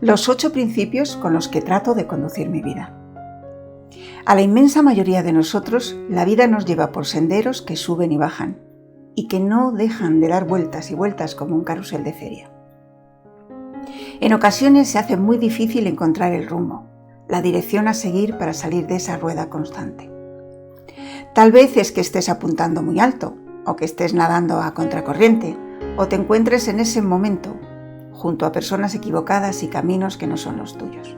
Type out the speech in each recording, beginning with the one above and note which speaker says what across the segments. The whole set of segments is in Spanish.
Speaker 1: Los 8 principios con los que trato de conducir mi vida. A la inmensa mayoría de nosotros, la vida nos lleva por senderos que suben y bajan, y que no dejan de dar vueltas y vueltas como un carrusel de feria. En ocasiones se hace muy difícil encontrar el rumbo, la dirección a seguir para salir de esa rueda constante. Tal vez es que estés apuntando muy alto, o que estés nadando a contracorriente, o te encuentres en ese momento junto a personas equivocadas y caminos que no son los tuyos.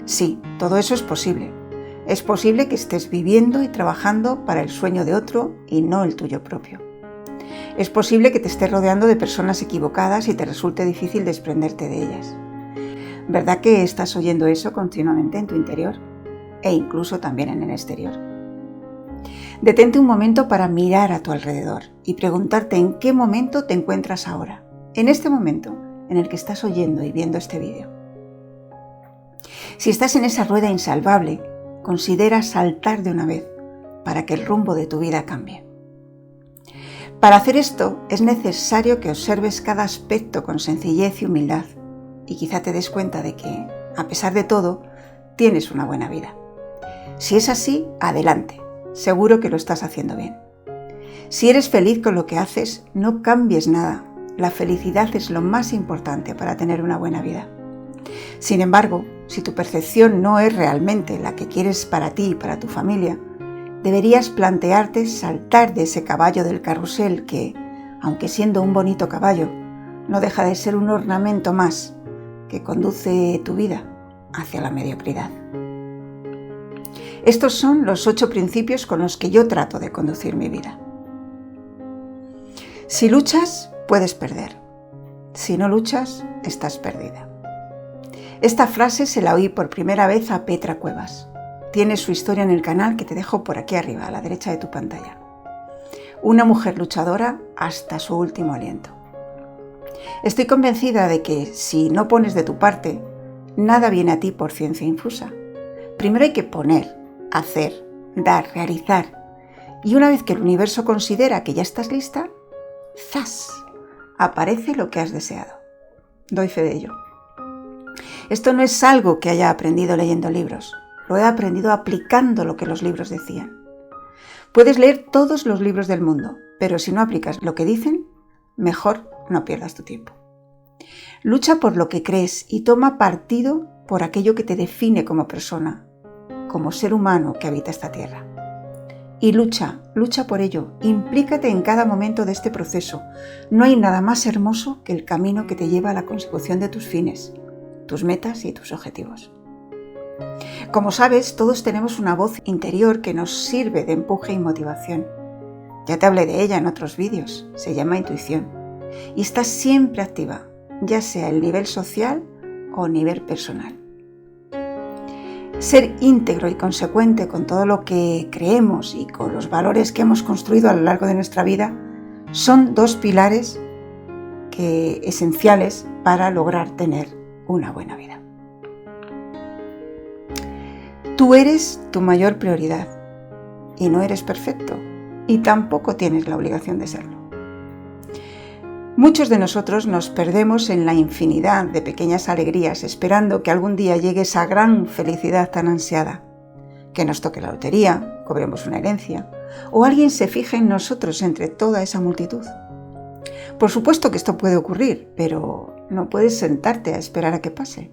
Speaker 1: Sí, todo eso es posible. Es posible que estés viviendo y trabajando para el sueño de otro y no el tuyo propio. Es posible que te estés rodeando de personas equivocadas y te resulte difícil desprenderte de ellas. ¿Verdad que estás oyendo eso continuamente en tu interior? E incluso también en el exterior. Detente un momento para mirar a tu alrededor y preguntarte en qué momento te encuentras ahora, en este momento en el que estás oyendo y viendo este vídeo. Si estás en esa rueda insalvable, considera saltar de una vez para que el rumbo de tu vida cambie. Para hacer esto es necesario que observes cada aspecto con sencillez y humildad y quizá te des cuenta de que, a pesar de todo, tienes una buena vida. Si es así, adelante, seguro que lo estás haciendo bien. Si eres feliz con lo que haces, no cambies nada. La felicidad es lo más importante para tener una buena vida. Sin embargo, si tu percepción no es realmente la que quieres para ti y para tu familia, deberías plantearte saltar de ese caballo del carrusel que, aunque siendo un bonito caballo, no deja de ser un ornamento más que conduce tu vida hacia la mediocridad. Estos son los 8 principios con los que yo trato de conducir mi vida. Si luchas, puedes perder. Si no luchas, estás perdida. Esta frase se la oí por primera vez a Petra Cuevas. Tiene su historia en el canal que te dejo por aquí arriba, a la derecha de tu pantalla. Una mujer luchadora hasta su último aliento. Estoy convencida de que si no pones de tu parte, nada viene a ti por ciencia infusa. Primero hay que poner, hacer, dar, realizar. Y una vez que el universo considera que ya estás lista, ¡zas!, aparece lo que has deseado. Doy fe de ello. Esto no es algo que haya aprendido leyendo libros. Lo he aprendido aplicando lo que los libros decían. Puedes leer todos los libros del mundo, pero si no aplicas lo que dicen, mejor no pierdas tu tiempo. Lucha por lo que crees y toma partido por aquello que te define como persona, como ser humano que habita esta tierra. Y lucha por ello, implícate en cada momento de este proceso. No hay nada más hermoso que el camino que te lleva a la consecución de tus fines, tus metas y tus objetivos. Como sabes, todos tenemos una voz interior que nos sirve de empuje y motivación. Ya te hablé de ella en otros vídeos, se llama intuición, y está siempre activa, ya sea a nivel social o a nivel personal. Ser íntegro y consecuente con todo lo que creemos y con los valores que hemos construido a lo largo de nuestra vida son 2 pilares esenciales para lograr tener una buena vida. Tú eres tu mayor prioridad y no eres perfecto y tampoco tienes la obligación de serlo. Muchos de nosotros nos perdemos en la infinidad de pequeñas alegrías esperando que algún día llegue esa gran felicidad tan ansiada, que nos toque la lotería, cobremos una herencia o alguien se fije en nosotros entre toda esa multitud. Por supuesto que esto puede ocurrir, pero no puedes sentarte a esperar a que pase.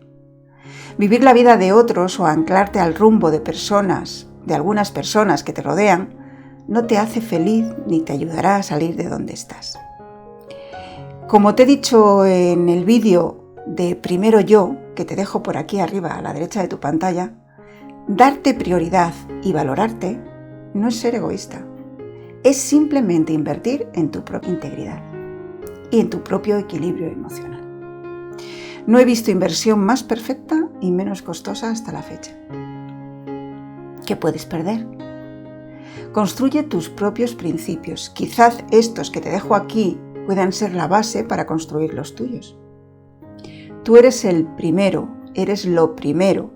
Speaker 1: Vivir la vida de otros o anclarte al rumbo de algunas personas que te rodean, no te hace feliz ni te ayudará a salir de donde estás. Como te he dicho en el vídeo de Primero Yo, que te dejo por aquí arriba a la derecha de tu pantalla, darte prioridad y valorarte no es ser egoísta, es simplemente invertir en tu propia integridad y en tu propio equilibrio emocional. No he visto inversión más perfecta y menos costosa hasta la fecha. ¿Qué puedes perder? Construye tus propios principios. Quizás estos que te dejo aquí puedan ser la base para construir los tuyos. Tú eres el primero, eres lo primero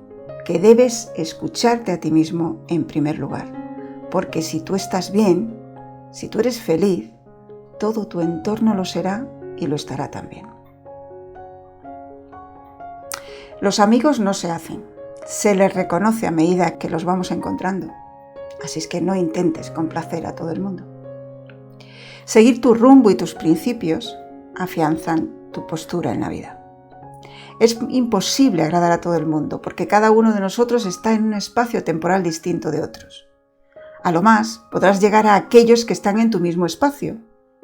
Speaker 1: que debes escucharte a ti mismo en primer lugar. Porque si tú estás bien, si tú eres feliz, todo tu entorno lo será y lo estará también. Los amigos no se hacen, se les reconoce a medida que los vamos encontrando. Así es que no intentes complacer a todo el mundo. Seguir tu rumbo y tus principios afianzan tu postura en la vida. Es imposible agradar a todo el mundo porque cada uno de nosotros está en un espacio temporal distinto de otros. A lo más podrás llegar a aquellos que están en tu mismo espacio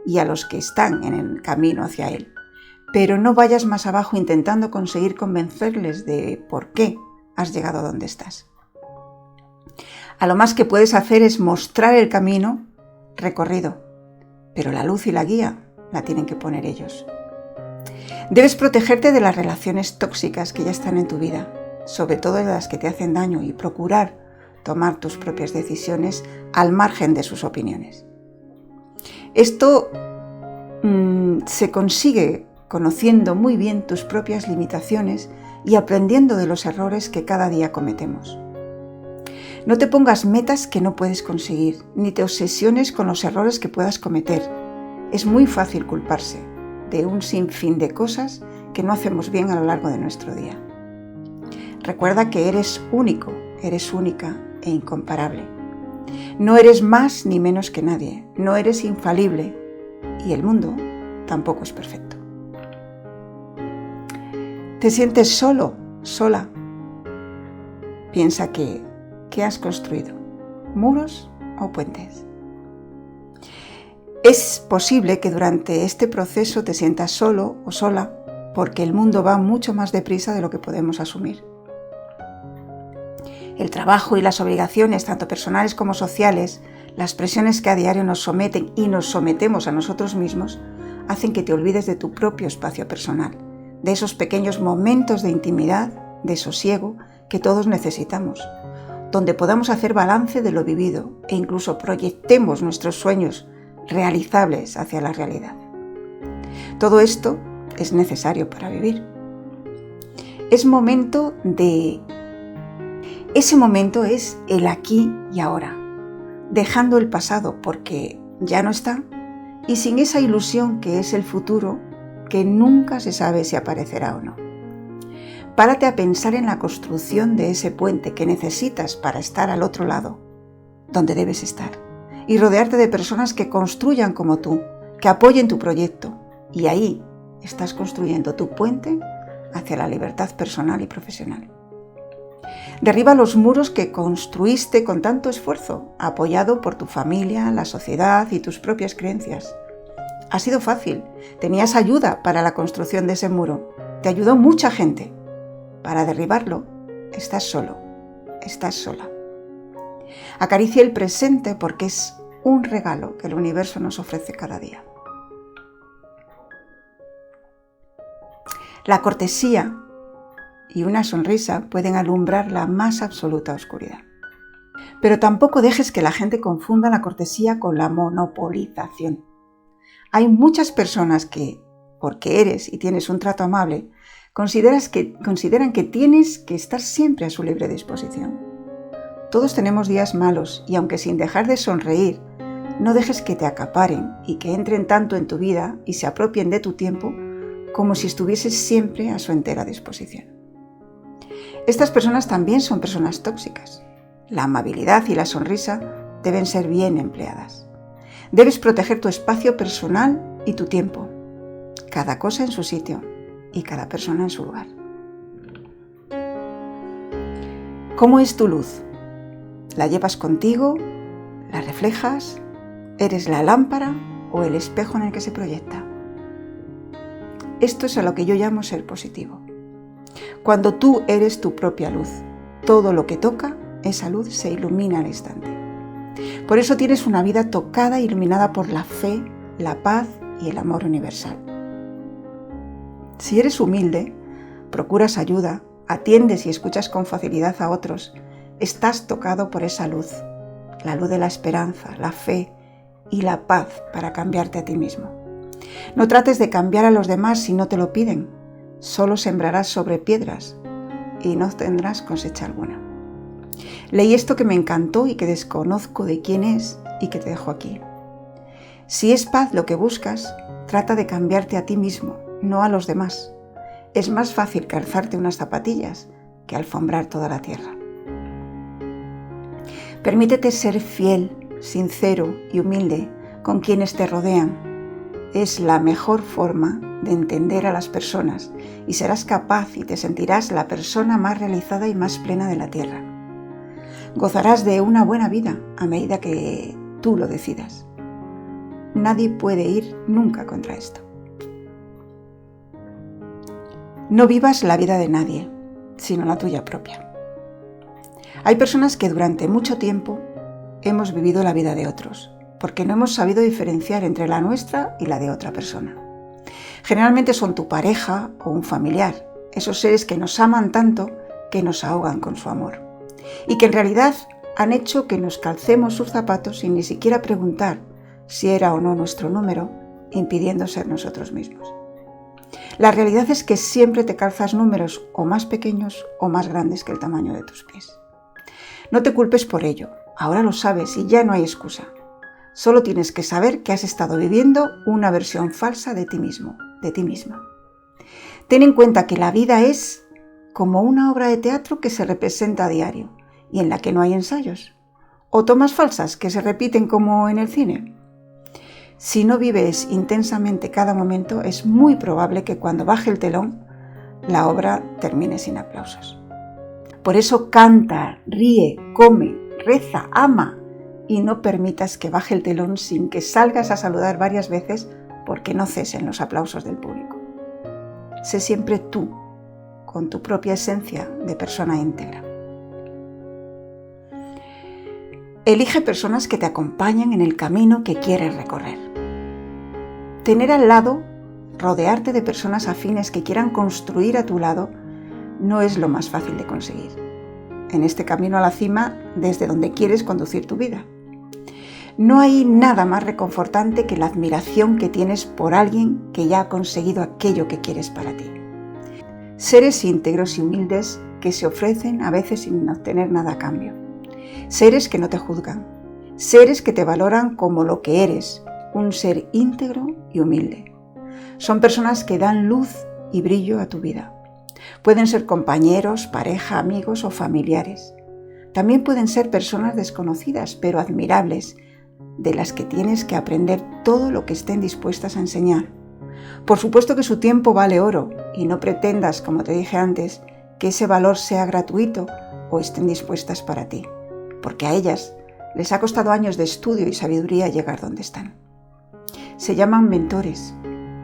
Speaker 1: y a los que están en el camino hacia él. Pero no vayas más abajo intentando conseguir convencerles de por qué has llegado a donde estás. A lo más que puedes hacer es mostrar el camino recorrido, pero la luz y la guía la tienen que poner ellos. Debes protegerte de las relaciones tóxicas que ya están en tu vida, sobre todo de las que te hacen daño, y procurar tomar tus propias decisiones al margen de sus opiniones. Esto se consigue conociendo muy bien tus propias limitaciones y aprendiendo de los errores que cada día cometemos. No te pongas metas que no puedes conseguir, ni te obsesiones con los errores que puedas cometer. Es muy fácil culparse de un sinfín de cosas que no hacemos bien a lo largo de nuestro día. Recuerda que eres único, eres única e incomparable. No eres más ni menos que nadie, no eres infalible y el mundo tampoco es perfecto. ¿Te sientes solo, sola? Piensa ¿qué has construido? ¿Muros o puentes? Es posible que durante este proceso te sientas solo o sola porque el mundo va mucho más deprisa de lo que podemos asumir. El trabajo y las obligaciones, tanto personales como sociales, las presiones que a diario nos someten y nos sometemos a nosotros mismos, hacen que te olvides de tu propio espacio personal, de esos pequeños momentos de intimidad, de sosiego que todos necesitamos, donde podamos hacer balance de lo vivido e incluso proyectemos nuestros sueños realizables hacia la realidad. Todo esto es necesario para vivir. Ese momento es el aquí y ahora, dejando el pasado porque ya no está y sin esa ilusión que es el futuro que nunca se sabe si aparecerá o no. Párate a pensar en la construcción de ese puente que necesitas para estar al otro lado, donde debes estar, y rodearte de personas que construyan como tú, que apoyen tu proyecto, y ahí estás construyendo tu puente hacia la libertad personal y profesional. Derriba los muros que construiste con tanto esfuerzo, apoyado por tu familia, la sociedad y tus propias creencias. Ha sido fácil, tenías ayuda para la construcción de ese muro, te ayudó mucha gente. Para derribarlo, estás solo, estás sola. Acaricia el presente porque es un regalo que el universo nos ofrece cada día. La cortesía y una sonrisa pueden alumbrar la más absoluta oscuridad. Pero tampoco dejes que la gente confunda la cortesía con la monopolización. Hay muchas personas que, porque eres y tienes un trato amable, consideran que tienes que estar siempre a su libre disposición. Todos tenemos días malos y aunque sin dejar de sonreír, no dejes que te acaparen y que entren tanto en tu vida y se apropien de tu tiempo como si estuvieses siempre a su entera disposición. Estas personas también son personas tóxicas. La amabilidad y la sonrisa deben ser bien empleadas. Debes proteger tu espacio personal y tu tiempo, cada cosa en su sitio y cada persona en su lugar. ¿Cómo es tu luz? ¿La llevas contigo? ¿La reflejas? ¿Eres la lámpara o el espejo en el que se proyecta? Esto es a lo que yo llamo ser positivo. Cuando tú eres tu propia luz, todo lo que toca, esa luz se ilumina al instante. Por eso tienes una vida tocada e iluminada por la fe, la paz y el amor universal. Si eres humilde, procuras ayuda, atiendes y escuchas con facilidad a otros, estás tocado por esa luz, la luz de la esperanza, la fe y la paz para cambiarte a ti mismo. No trates de cambiar a los demás si no te lo piden, solo sembrarás sobre piedras y no tendrás cosecha alguna. Leí esto que me encantó y que desconozco de quién es y que te dejo aquí. Si es paz lo que buscas, trata de cambiarte a ti mismo, no a los demás. Es más fácil calzarte unas zapatillas que alfombrar toda la tierra. Permítete ser fiel, sincero y humilde con quienes te rodean. Es la mejor forma de entender a las personas y serás capaz y te sentirás la persona más realizada y más plena de la tierra. Gozarás de una buena vida a medida que tú lo decidas. Nadie puede ir nunca contra esto. No vivas la vida de nadie, sino la tuya propia. Hay personas que durante mucho tiempo hemos vivido la vida de otros, porque no hemos sabido diferenciar entre la nuestra y la de otra persona. Generalmente son tu pareja o un familiar, esos seres que nos aman tanto que nos ahogan con su amor, y que en realidad han hecho que nos calcemos sus zapatos sin ni siquiera preguntar si era o no nuestro número, impidiendo ser nosotros mismos. La realidad es que siempre te calzas números o más pequeños o más grandes que el tamaño de tus pies. No te culpes por ello, ahora lo sabes y ya no hay excusa. Solo tienes que saber que has estado viviendo una versión falsa de ti mismo, de ti misma. Ten en cuenta que la vida es como una obra de teatro que se representa a diario y en la que no hay ensayos, o tomas falsas que se repiten como en el cine. Si no vives intensamente cada momento, es muy probable que cuando baje el telón, la obra termine sin aplausos. Por eso canta, ríe, come, reza, ama y no permitas que baje el telón sin que salgas a saludar varias veces porque no cesen los aplausos del público. Sé siempre tú, con tu propia esencia de persona íntegra. Elige personas que te acompañen en el camino que quieres recorrer. Tener al lado, rodearte de personas afines que quieran construir a tu lado, no es lo más fácil de conseguir. En este camino a la cima, desde donde quieres conducir tu vida. No hay nada más reconfortante que la admiración que tienes por alguien que ya ha conseguido aquello que quieres para ti. Seres íntegros y humildes que se ofrecen a veces sin obtener nada a cambio. Seres que no te juzgan. Seres que te valoran como lo que eres, un ser íntegro y humilde. Son personas que dan luz y brillo a tu vida. Pueden ser compañeros, pareja, amigos o familiares. También pueden ser personas desconocidas, pero admirables, de las que tienes que aprender todo lo que estén dispuestas a enseñar. Por supuesto que su tiempo vale oro y no pretendas, como te dije antes, que ese valor sea gratuito o estén dispuestas para ti, porque a ellas les ha costado años de estudio y sabiduría llegar donde están. Se llaman mentores.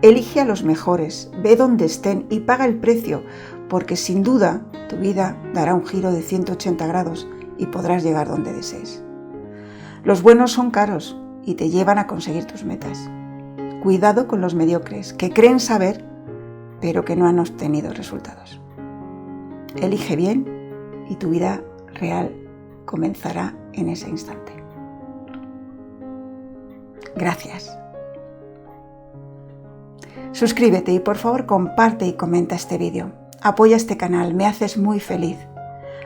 Speaker 1: Elige a los mejores, ve donde estén y paga el precio, porque sin duda tu vida dará un giro de 180 grados y podrás llegar donde desees. Los buenos son caros y te llevan a conseguir tus metas. Cuidado con los mediocres, que creen saber, pero que no han obtenido resultados. Elige bien y tu vida real comenzará en ese instante. Gracias. Suscríbete y por favor comparte y comenta este vídeo. Apoya este canal, me haces muy feliz.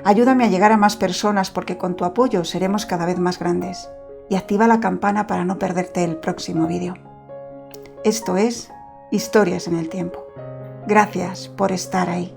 Speaker 1: Ayúdame a llegar a más personas porque con tu apoyo seremos cada vez más grandes. Y activa la campana para no perderte el próximo vídeo. Esto es Historias en el Tiempo. Gracias por estar ahí.